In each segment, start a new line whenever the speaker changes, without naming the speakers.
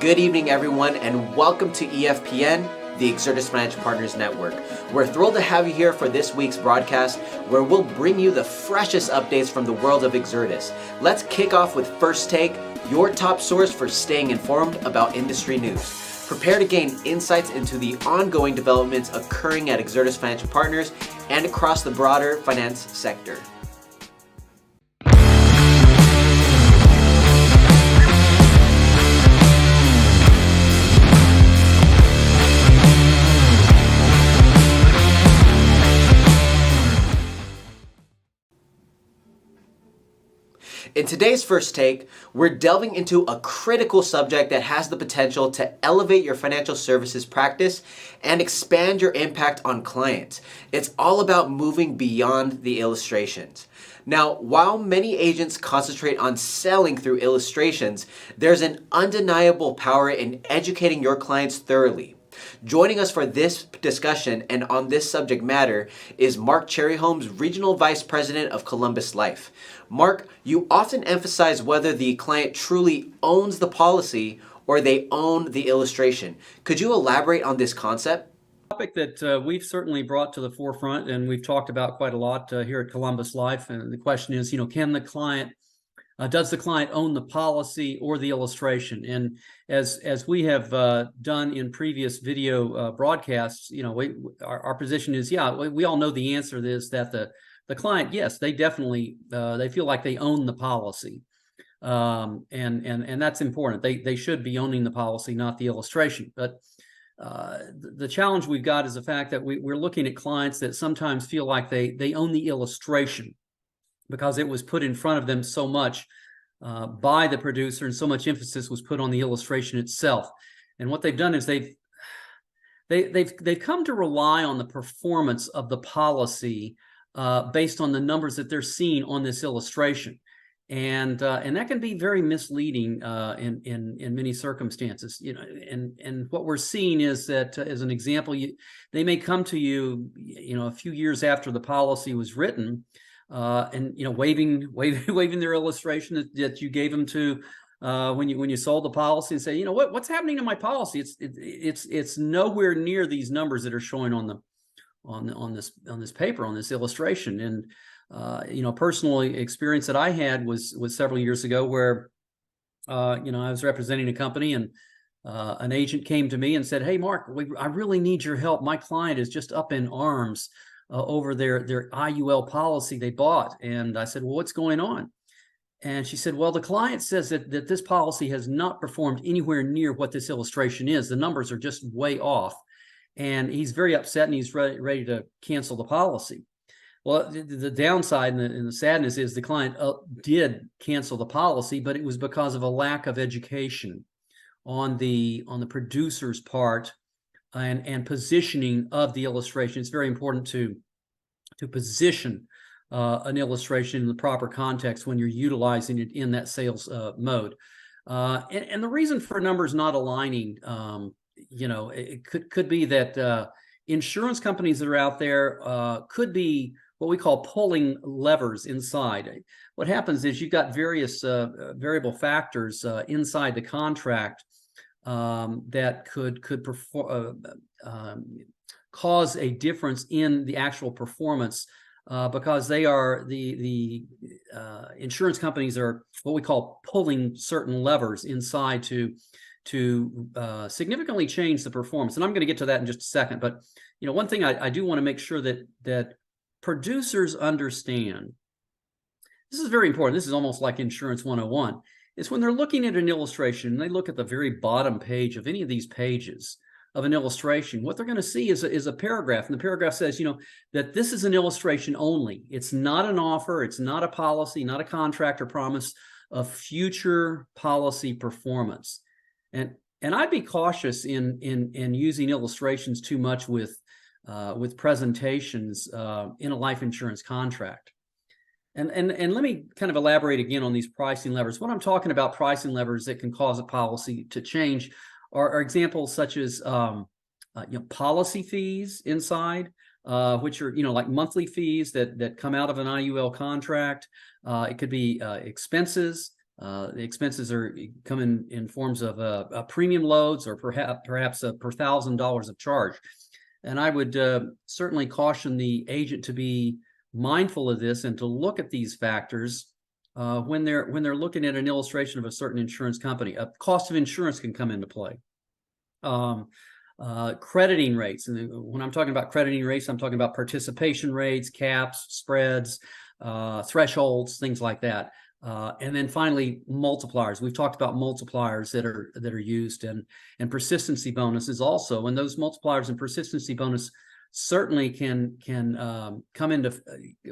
Good evening, everyone, and welcome to EFPN, the Exertus Financial Partners Network. We're thrilled to have you here for this week's broadcast, where we'll bring you the freshest updates from the world of Exertus. Let's kick off with First Take, your top source for staying informed about industry news. Prepare to gain insights into the ongoing developments occurring at Exertus Financial Partners and across the broader finance sector. In today's First Take, we're delving into a critical subject that has the potential to elevate your financial services practice and expand your impact on clients. It's all about moving beyond the illustrations. Now, while many agents concentrate on selling through illustrations, there's an undeniable power in educating your clients thoroughly. Joining us for this discussion and on this subject matter is Mark Cherryholmes, Regional Vice President of Columbus Life. Mark, you often emphasize whether the client truly owns the policy or they own the illustration. Could you elaborate on this concept?
Topic that we've certainly brought to the forefront and we've talked about quite a lot here at Columbus Life. And the question is, can the client, does the client own the policy or the illustration? And as we have done in previous video broadcasts, our position is, we all know the answer is that the client, yes, they definitely they feel like they own the policy, and that's important. They should be owning the policy, not the illustration. But the challenge we've got is the fact that we're looking at clients that sometimes feel like they own the illustration because it was put in front of them so much by the producer, and so much emphasis was put on the illustration itself. And what they've done is they've come to rely on the performance of the policy based on the numbers that they're seeing on this illustration, and that can be very misleading in many circumstances. And what we're seeing is that, as an example, they may come to you, a few years after the policy was written, and waving their illustration that you gave them to when you sold the policy, and say, what's happening to my policy? It's nowhere near these numbers that are showing on this paper, on this illustration. And personal experience that I had was several years ago, where I was representing a company, and an agent came to me and said, "Hey, Mark, I really need your help. My client is just up in arms over their IUL policy they bought." And I said, "Well, what's going on?" And she said, "Well, the client says that this policy has not performed anywhere near what this illustration is. The numbers are just way off. And he's very upset, and he's ready to cancel the policy." Well, the downside and the sadness is the client did cancel the policy, but it was because of a lack of education on the producer's part and positioning of the illustration. It's very important to position an illustration in the proper context when you're utilizing it in that sales mode. And the reason for numbers not aligning, it could be that insurance companies that are out there could be what we call pulling levers inside. What happens is you've got various variable factors inside the contract that could cause a difference in the actual performance, because they are the insurance companies are what we call pulling certain levers inside to significantly change the performance. And I'm going to get to that in just a second. But one thing I do want to make sure that producers understand, this is very important. This is almost like Insurance 101. It's when they're looking at an illustration, and they look at the very bottom page of any of these pages of an illustration, what they're going to see is a paragraph. And the paragraph says, that this is an illustration only. It's not an offer. It's not a policy, not a contract or promise of future policy performance. And I'd be cautious in using illustrations too much with presentations in a life insurance contract. And let me kind of elaborate again on these pricing levers. When I'm talking about pricing levers that can cause a policy to change are examples such as policy fees inside, which are like monthly fees that come out of an IUL contract. It could be expenses The expenses come in forms of premium loads or perhaps a per $1,000 of charge. And I would certainly caution the agent to be mindful of this and to look at these factors when they're looking at an illustration of a certain insurance company. A cost of insurance can come into play. Crediting rates, and when I'm talking about crediting rates, I'm talking about participation rates, caps, spreads, thresholds, things like that. And then finally, multipliers. We've talked about multipliers that are used, and persistency bonuses also. And those multipliers and persistency bonus certainly can come into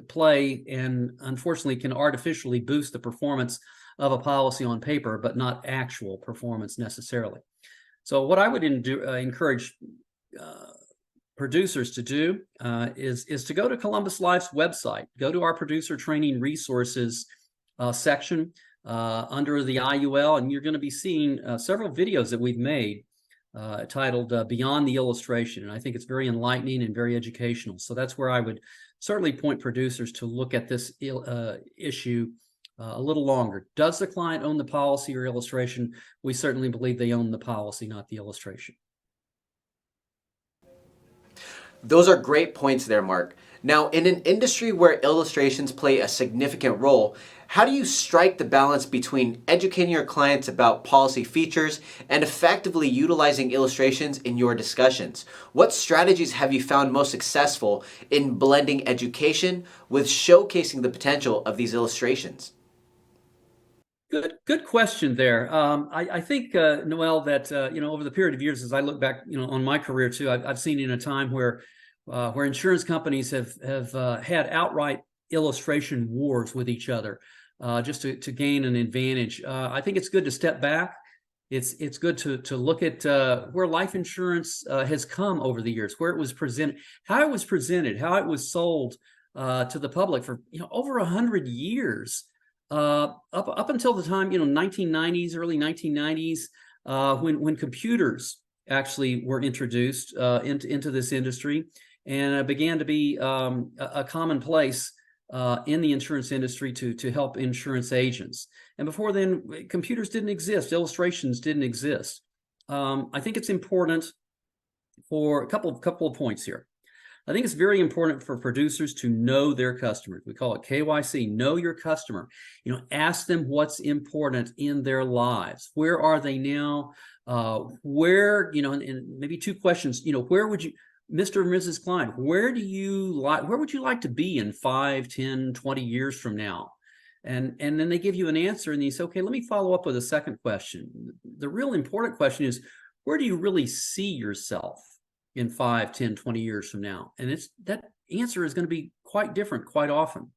play, and unfortunately can artificially boost the performance of a policy on paper, but not actual performance necessarily. So what I would encourage producers to do is to go to Columbus Life's website, go to our producer training resources section under the IUL, and you're going to be seeing several videos that we've made titled Beyond the Illustration. And I think it's very enlightening and very educational. So that's where I would certainly point producers to look at this issue a little longer. Does the client own the policy or illustration? We certainly believe they own the policy, not the illustration.
Those are great points there, Mark. Now, in an industry where illustrations play a significant role, how do you strike the balance between educating your clients about policy features and effectively utilizing illustrations in your discussions? What strategies have you found most successful in blending education with showcasing the potential of these illustrations?
Good question there. I think, Noel, that over the period of years, as I look back, on my career too, I've seen in a time where insurance companies have had outright illustration wars with each other just to gain an advantage. I think it's good to step back. It's good to look at where life insurance has come over the years, where it was presented, how it was sold to the public for over 100 years. Up until the time, 1990s, early 1990s, when computers actually were introduced into this industry, and began to be a commonplace in the insurance industry to help insurance agents. And before then, computers didn't exist, illustrations didn't exist. I think it's important for a couple of points here. I think it's very important for producers to know their customers. We call it KYC, know your customer. Ask them what's important in their lives. Where are they now? And maybe two questions, where would you, Mr. and Mrs. Klein, where would you like to be in 5, 10, 20 years from now? And then they give you an answer and you say, okay, let me follow up with a second question. The real important question is, where do you really see yourself in 5, 10, 20 years from now? And that answer is going to be quite different quite often.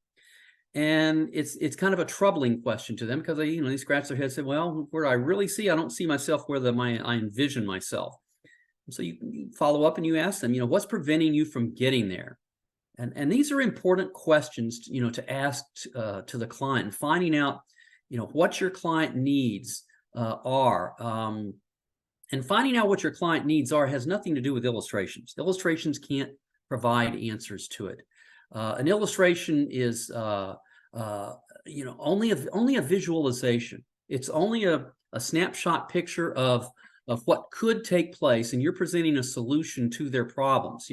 And it's kind of a troubling question to them because they scratch their heads and say, well, where do I really see? I don't see myself where I envision myself. And so you follow up and you ask them, what's preventing you from getting there? And these are important questions, to ask to the client, and finding out, what your client needs are. And finding out what your client needs are has nothing to do with illustrations. Illustrations can't provide answers to it. An illustration is, only a visualization. It's only a snapshot picture of what could take place, and you're presenting a solution to their problems.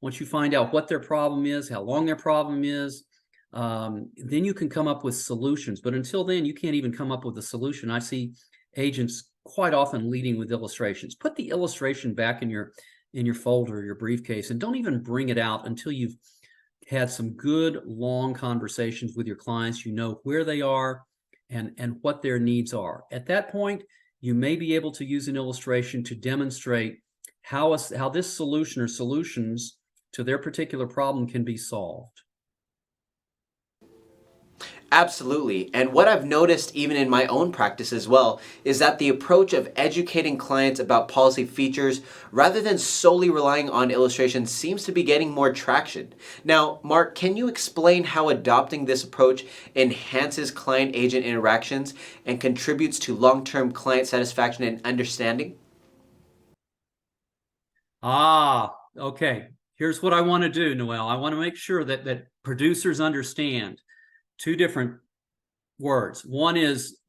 Once you find out what their problem is, how long their problem is, then you can come up with solutions. But until then, you can't even come up with a solution. I see agents quite often leading with illustrations. Put the illustration back in your folder, your briefcase, and don't even bring it out until you've had some good long conversations with your clients. You know where they are and what their needs are. At that point, you may be able to use an illustration to demonstrate how this solution or solutions to their particular problem can be solved.
Absolutely. And what I've noticed even in my own practice as well is that the approach of educating clients about policy features rather than solely relying on illustrations seems to be getting more traction. Now, Mark, can you explain how adopting this approach enhances client-agent interactions and contributes to long-term client satisfaction and understanding?
Okay. Here's what I want to do, Noel. I want to make sure that producers understand two different words. One is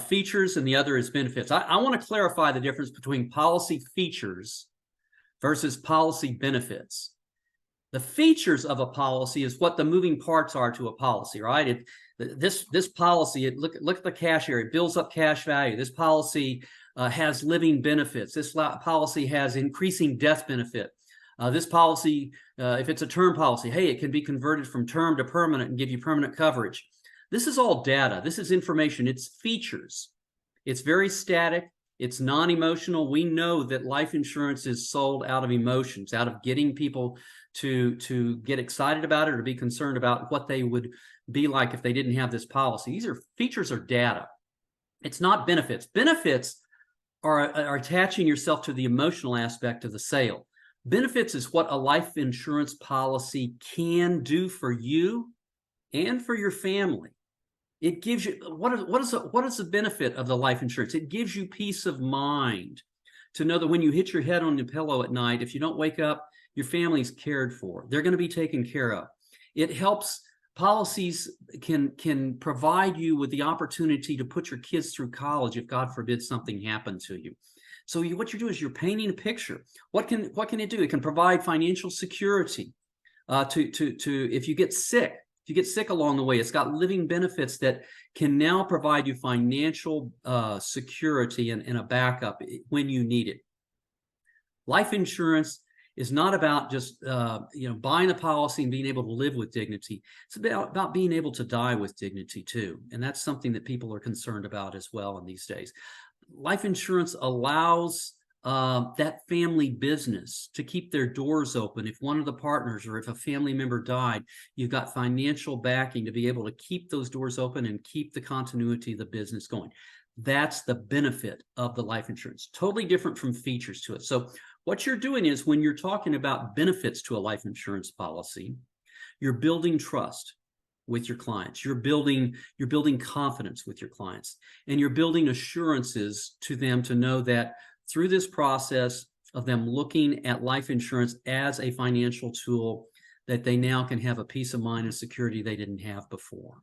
features and the other is benefits. I want to clarify the difference between policy features versus policy benefits. The features of a policy is what the moving parts are to a policy, right? This policy, look at the cash area, it builds up cash value. This policy has living benefits. This policy has increasing death benefit. This policy, if it's a term policy, hey, it can be converted from term to permanent and give you permanent coverage. This is all data. This is information. It's features. It's very static. It's non-emotional. We know that life insurance is sold out of emotions, out of getting people to get excited about it or to be concerned about what they would be like if they didn't have this policy. These are features or data. It's not benefits. Benefits are attaching yourself to the emotional aspect of the sale. Benefits is what a life insurance policy can do for you and for your family. It gives you, what is the benefit of the life insurance? It gives you peace of mind to know that when you hit your head on the pillow at night, if you don't wake up, your family's cared for. They're going to be taken care of. It helps. Policies can provide you with the opportunity to put your kids through college if, God forbid, something happened to you. So what you're doing is you're painting a picture. What can it do? It can provide financial security to if you get sick. If you get sick along the way, it's got living benefits that can now provide you financial security and a backup when you need it. Life insurance is not about just buying a policy and being able to live with dignity. It's about being able to die with dignity too, and that's something that people are concerned about as well in these days. Life insurance allows that family business to keep their doors open. If one of the partners or if a family member died, you've got financial backing to be able to keep those doors open and keep the continuity of the business going. That's the benefit of the life insurance. Totally different from features to it. So what you're doing is when you're talking about benefits to a life insurance policy, you're building trust with your clients. You're building confidence with your clients, and you're building assurances to them to know that through this process of them looking at life insurance as a financial tool, that they now can have a peace of mind and security they didn't have before.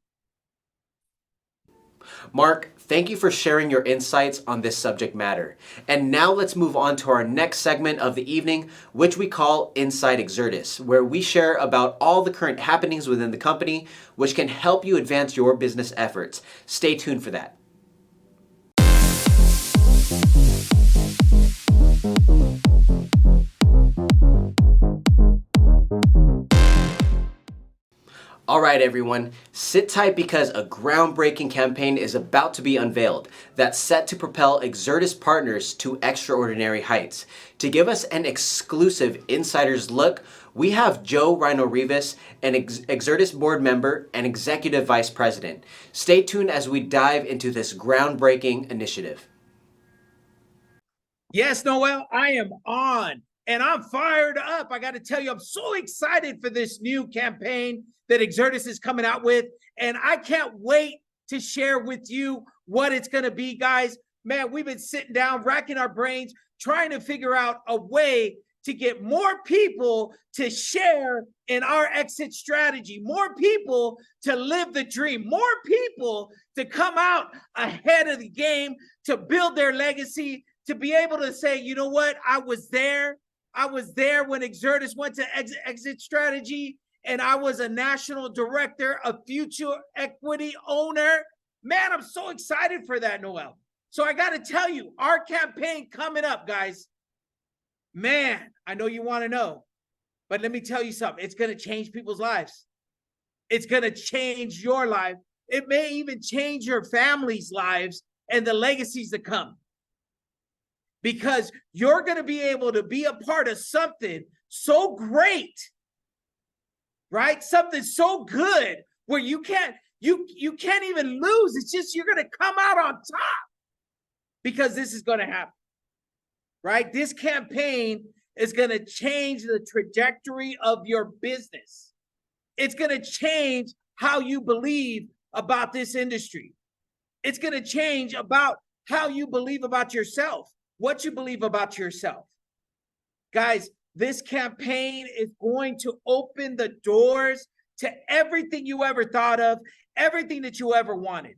Mark, thank you for sharing your insights on this subject matter. And now let's move on to our next segment of the evening, which we call Inside Exertus, where we share about all the current happenings within the company, which can help you advance your business efforts. Stay tuned for that. All right, everyone, sit tight because a groundbreaking campaign is about to be unveiled that's set to propel Exertus partners to extraordinary heights. To give us an exclusive insider's look, we have Joe Rhino Rivas, an Exertus board member and executive vice president. Stay tuned as we dive into this groundbreaking initiative.
Yes, Noel, I am on. And I'm fired up. I got to tell you, I'm so excited for this new campaign that Exertus is coming out with. And I can't wait to share with you what it's going to be, guys. Man, we've been sitting down, racking our brains, trying to figure out a way to get more people to share in our exit strategy, more people to live the dream, more people to come out ahead of the game, to build their legacy, to be able to say, you know what, I was there. I was there when Exertus went to exit strategy, and I was a national director, a future equity owner. Man, I'm so excited for that, Noel. So I got to tell you, our campaign coming up, guys. Man, I know you want to know, but let me tell you something. It's going to change people's lives. It's going to change your life. It may even change your family's lives and the legacies to come. Because you're going to be able to be a part of something so great, right? Something so good where you can't even lose. It's just you're going to come out on top because this is going to happen, right? This campaign is going to change the trajectory of your business. It's going to change how you believe about this industry. It's going to change about how you believe about yourself. What you believe about yourself. Guys, this campaign is going to open the doors to everything you ever thought of, everything that you ever wanted.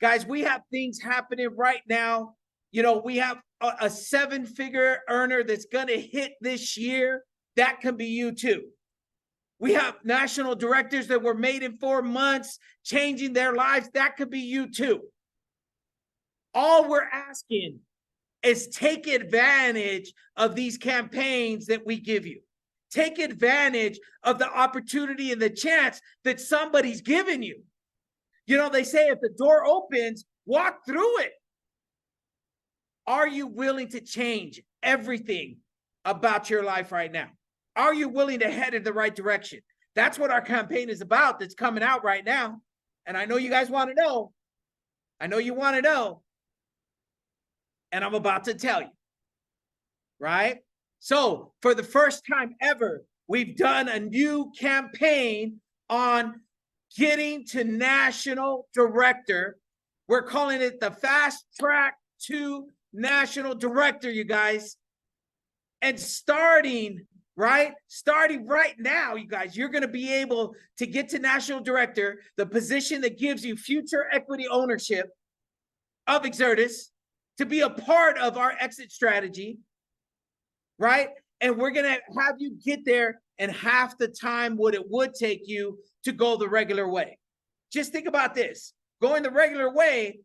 Guys, we have things happening right now. You know, we have a 7-figure earner that's going to hit this year. That can be you too. We have national directors that were made in 4 months, changing their lives. That could be you too. All we're asking is take advantage of these campaigns that we give you. Take advantage of the opportunity and the chance that somebody's given you. You know, they say if the door opens, walk through it. Are you willing to change everything about your life right now? Are you willing to head in the right direction? That's what our campaign is about that's coming out right now. And I know you guys want to know. I know you want to know. And I'm about to tell you. Right? So for the first time ever, we've done a new campaign on getting to national director. We're calling it the Fast Track to National Director, you guys. And starting right now, you guys, you're going to be able to get to national director, the position that gives you future equity ownership of Exertus, to be a part of our exit strategy, right? And we're going to have you get there in half the time what it would take you to go the regular way. Just think about this. Going the regular way,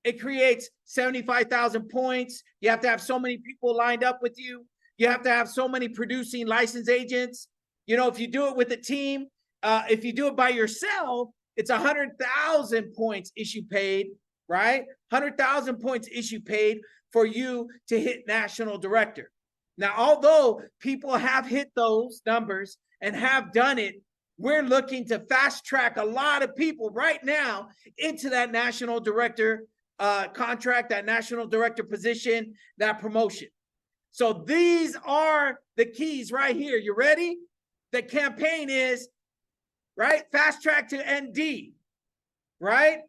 it creates 75,000 points. You have to have so many people lined up with you. You have to have so many producing license agents. You know, if you do it with a team, if you do it by yourself, it's 100,000 points issue paid, right? 100,000 points issue paid for you to hit national director. Now, although people have hit those numbers and have done it, we're looking to fast track a lot of people right now into that national director contract, that national director position, that promotion. So these are the keys right here. You ready? The campaign is, right, fast track to ND, right?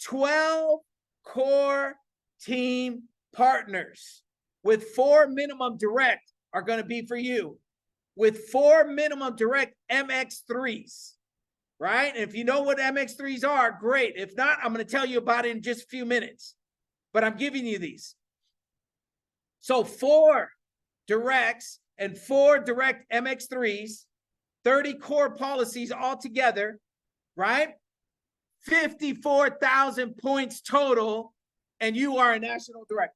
12 core team partners with 4 minimum direct are going to be for you, with 4 minimum direct MX3s, right? And if you know what MX3s are, great. If not, I'm going to tell you about it in just a few minutes, but I'm giving you these. So 4 directs and 4 direct MX3s, 30 core policies altogether, right? 54,000 points total, and you are a national director.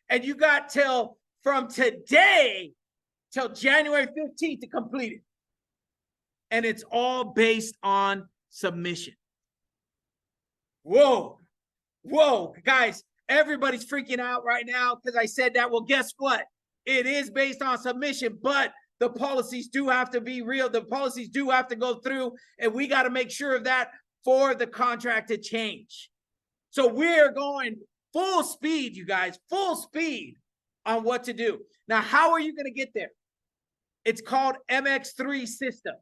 And you got till from today till January 15th to complete it. And it's all based on submission. Whoa, guys, everybody's freaking out right now because I said that. Well, guess what? It is based on submission, but the policies do have to be real. The policies do have to go through, and we got to make sure of that for the contract to change. So we're going full speed, you guys, full speed on what to do. Now, how are you going to get there? It's called MX3 system.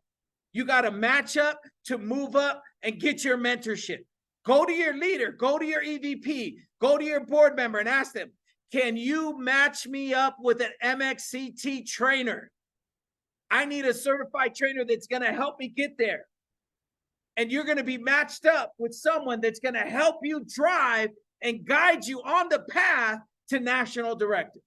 You got to match up to move up and get your mentorship. Go to your leader, go to your EVP, go to your board member and ask them, can you match me up with an MXCT trainer? I need a certified trainer that's going to help me get there. And you're going to be matched up with someone that's going to help you drive and guide you on the path to national director.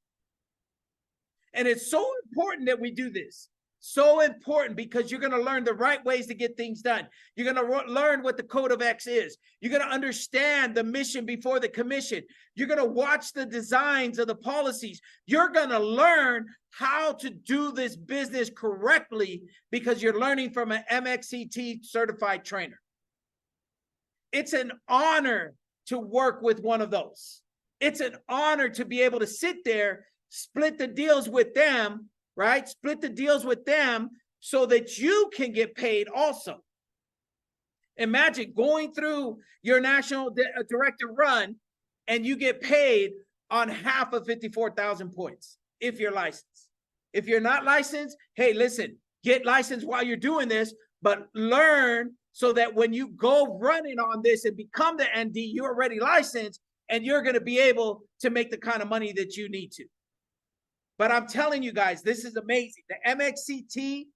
And it's so important that we do this. So important, because you're going to learn the right ways to get things done. You're going to learn what the code of X is. You're going to understand the mission before the commission. You're going to watch the designs of the policies. You're going to learn how to do this business correctly because you're learning from an MXCT certified trainer. It's an honor to work with one of those. It's an honor to be able to sit there, split the deals with them, right? Split the deals with them so that you can get paid also. Imagine going through your national director run and you get paid on half of 54,000 points if you're licensed. If you're not licensed, hey, listen, get licensed while you're doing this, but learn so that when you go running on this and become the ND, you're already licensed and you're going to be able to make the kind of money that you need to. But I'm telling you guys, this is amazing. The MXCT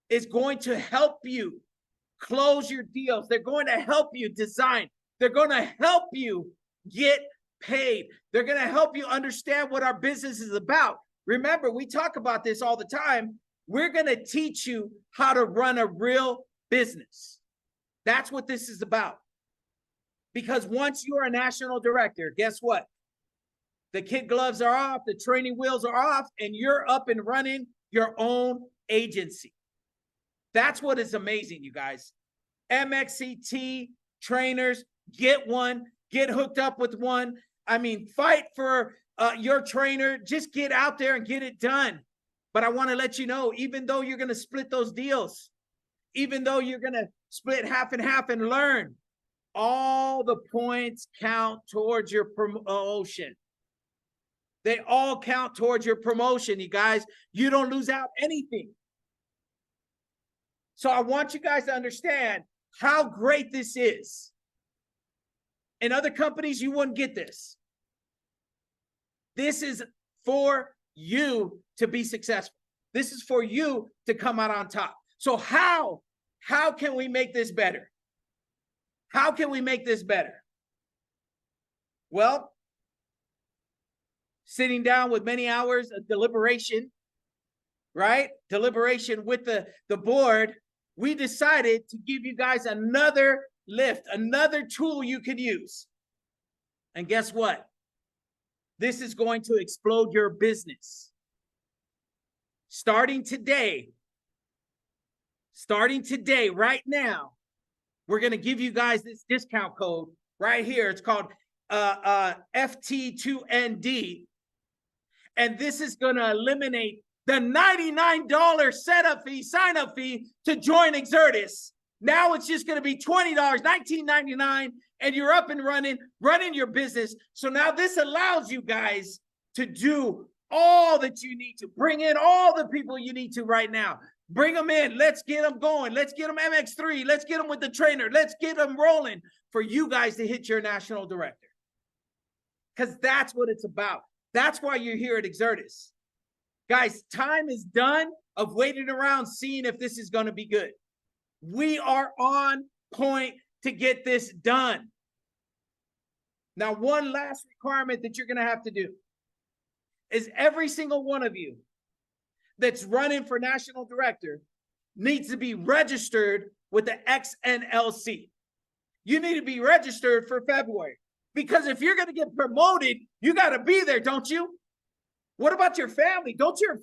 is going to help you close your deals. They're going to help you design They're going to help you get paid. They're going to help you understand what our business is about. Remember, we talk about this all the time. We're going to teach you how to run a real business. That's what this is about. Because once you're a national director, guess what? The kid gloves are off, the training wheels are off, and you're up and running your own agency. That's what is amazing, you guys. MXCT trainers, get one, get hooked up with one. I mean, fight for your trainer. Just get out there and get it done. But I want to let you know, even though you're going to split those deals, even though you're going to split half and half and learn, all the points count towards your promotion. They all count towards your promotion, you guys. You don't lose out anything. So I want you guys to understand how great this is. In other companies, you wouldn't get this. This is for you to be successful. This is for you to come out on top. So how can we make this better? How can we make this better? Well, sitting down with many hours of deliberation, right? Deliberation with the board, we decided to give you guys another lift, another tool you can use. And guess what? This is going to explode your business. Starting today, right now, we're going to give you guys this discount code right here. It's called FT2ND. And this is going to eliminate the $99 setup fee, sign-up fee to join Exertus. Now it's just going to be $20, $19.99, and you're up and running your business. So now this allows you guys to do all that you need to. Bring in all the people you need to right now. Bring them in. Let's get them going. Let's get them MX3. Let's get them with the trainer. Let's get them rolling for you guys to hit your national director. Because that's what it's about. That's why you're here at Exertus. Guys, time is done of waiting around seeing if this is going to be good. We are on point to get this done. Now, one last requirement that you're going to have to do is every single one of you that's running for national director needs to be registered with the XNLC. You need to be registered for February, because if you're going to get promoted, you got to be there, don't you? What about your family? Don't you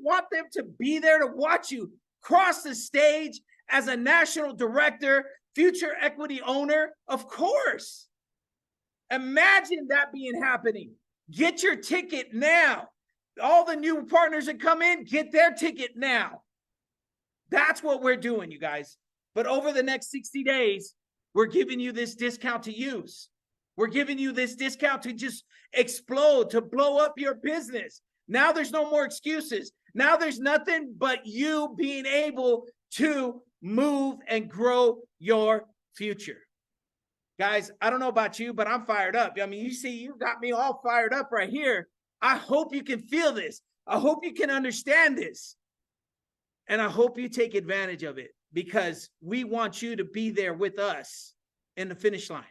want them to be there to watch you cross the stage as a national director, future equity owner? Of course. Imagine that being happening. Get your ticket now. All the new partners that come in, get their ticket now. That's what we're doing, you guys. But over the next 60 days, we're giving you this discount to use. We're giving you this discount to just explode, to blow up your business. Now there's no more excuses. Now there's nothing but you being able to move and grow your future. Guys, I don't know about you, but I'm fired up. I mean, you see, you got me all fired up right here. I hope you can feel this. I hope you can understand this. And I hope you take advantage of it, because we want you to be there with us in the finish line.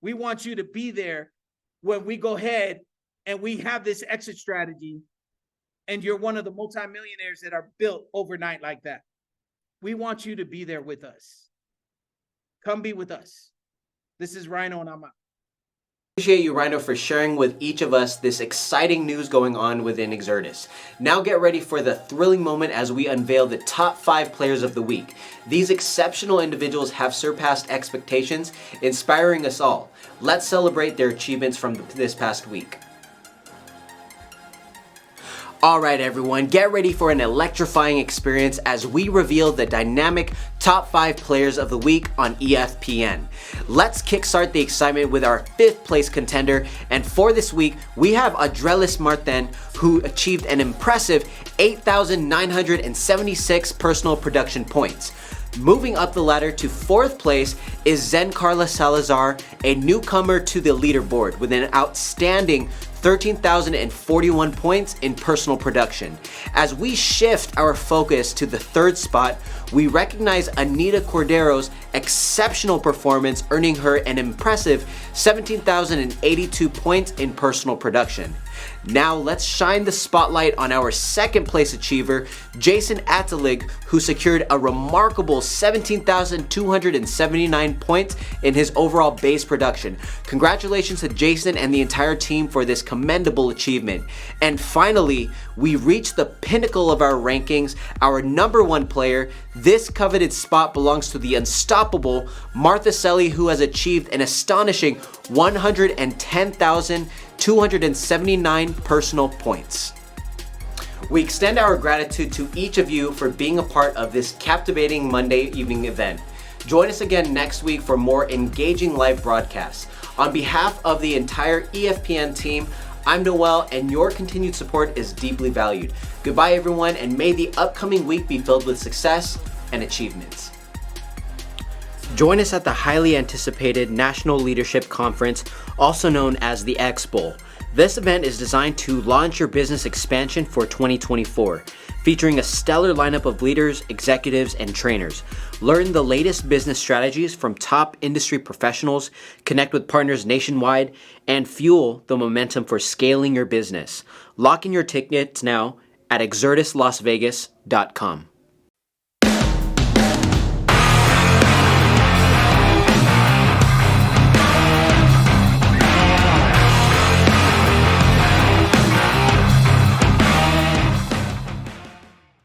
We want you to be there when we go ahead and we have this exit strategy and you're one of the multimillionaires that are built overnight like that. We want you to be there with us. Come be with us. This is Rhino, and I'm out.
Appreciate you, Rhino, for sharing with each of us this exciting news going on within Exertus. Now get ready for the thrilling moment as we unveil the top 5 players of the week. These exceptional individuals have surpassed expectations, inspiring us all. Let's celebrate their achievements from this past week. Alright everyone, get ready for an electrifying experience as we reveal the dynamic top 5 players of the week on EFPN. Let's kickstart the excitement with our 5th place contender, and for this week we have Adrelis Martin, who achieved an impressive 8,976 personal production points. Moving up the ladder to 4th place is Zen Carla Salazar, a newcomer to the leaderboard with an outstanding 13,041 points in personal production. As we shift our focus to the third spot, we recognize Anita Cordero's exceptional performance, earning her an impressive 17,082 points in personal production. Now let's shine the spotlight on our second place achiever, Jason Atalig, who secured a remarkable 17,279 points in his overall base production. Congratulations to Jason and the entire team for this commendable achievement. And finally, we reached the pinnacle of our rankings, our number one player. This coveted spot belongs to the unstoppable Martha Selly, who has achieved an astonishing 110,279 personal points. We extend our gratitude to each of you for being a part of this captivating Monday evening event. Join us again next week for more engaging live broadcasts. On behalf of the entire EFPN team, I'm Noel, and your continued support is deeply valued. Goodbye, everyone, and may the upcoming week be filled with success and achievements. Join us at the highly anticipated National Leadership Conference, also known as the X-Bowl. This event is designed to launch your business expansion for 2024, featuring a stellar lineup of leaders, executives, and trainers. Learn the latest business strategies from top industry professionals, connect with partners nationwide, and fuel the momentum for scaling your business. Lock in your tickets now at exertuslasvegas.com.